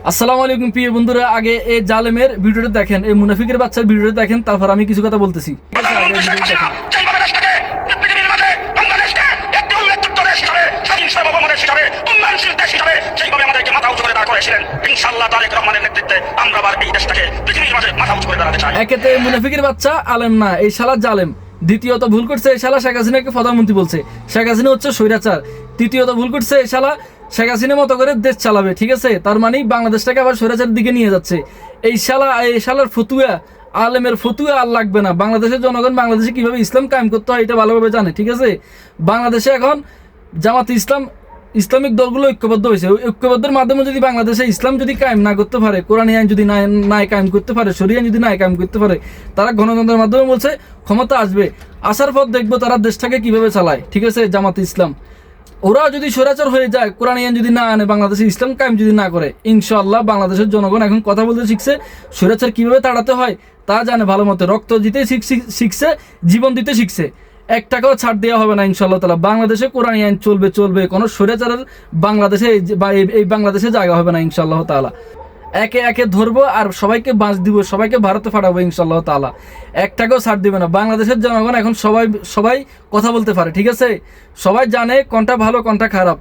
আসসালামু আলাইকুম প্রিয় বন্ধুরা, আগে এই জালেমের ভিডিওটা দেখেন, এই মুনাফিকের বাচ্চার ভিডিওটা দেখেন, তারপর আমি কিছু কথা বলতেছি। ঠিক আছে, আগে ভিডিওটা দেখেন। একেতে মুনাফিকের বাচ্চা আলেম না, এই শালা জালেম। দ্বিতীয়ত ভুল করছে এই শালা শেখ হাসিনাকে প্রধানমন্ত্রী বলছে, শেখ হাসিনা হচ্ছে স্বৈরাচার। তৃতীয়ত ভুল করছে এই শালা শেখ হাসিনা মতো করে দেশ চালাবে, ঠিক আছে, তার মানে বাংলাদেশটাকে আবার স্বৈরাচারের দিকে নিয়ে যাচ্ছে। এই শালার ফতুয়া, আলেমের ফতুয়া আর লাগবে না। বাংলাদেশের জনগণ বাংলাদেশে কিভাবে ইসলাম কায়েম করতে হয় এটা ভালোভাবে জানে, ঠিক আছে। বাংলাদেশে এখন জামাতে ইসলামিক দলগুলো ঐক্যবদ্ধ হয়েছে। ঐক্যবদ্ধের মাধ্যমে যদি বাংলাদেশে ইসলাম যদি কায়েম না করতে পারে, কোরআনী আইন যদি না কায়েম করতে পারে, শরীয়ত আইন যদি না কায়েম করতে পারে, তারা গণতন্ত্রের মাধ্যমে বলছে ক্ষমতা আসবে, আসার পর দেখবো তারা দেশটাকে কিভাবে চালায়, ঠিক আছে। জামাতে ইসলাম ওরা যদি স্বৈরাচার হয়ে যায়, কোরআন আইন যদি না আনে, বাংলাদেশে ইসলাম কায়েম যদি না করে, ইনশাআল্লাহ বাংলাদেশের জনগণ এখন কথা বলতে শিখছে, স্বৈরাচার কিভাবে তাড়াতে হয় তা জানে ভালো মতো। রক্ত দিতে শিখছে, জীবন দিতে শিখছে। এক টাকাও ছাড় দেওয়া হবে না ইনশাআল্লাহ তাআলা। বাংলাদেশে কোরআন আইন চলবে, কোনো স্বৈরাচারের বাংলাদেশে এই বাংলাদেশে জায়গা হবে না ইনশাআল্লাহ তাআলা। একে একে ধরবো আর সবাইকে বাঁচ দিব, সবাইকে ভারতে পাঠাবো ইনশাআল্লাহ তাআলা। এক টাকাও ছাড় দিবে না। বাংলাদেশের জনগণ এখন সবাই কথা বলতে পারে, ঠিক আছে। সবাই জানে কোনটা ভালো কোনটা খারাপ।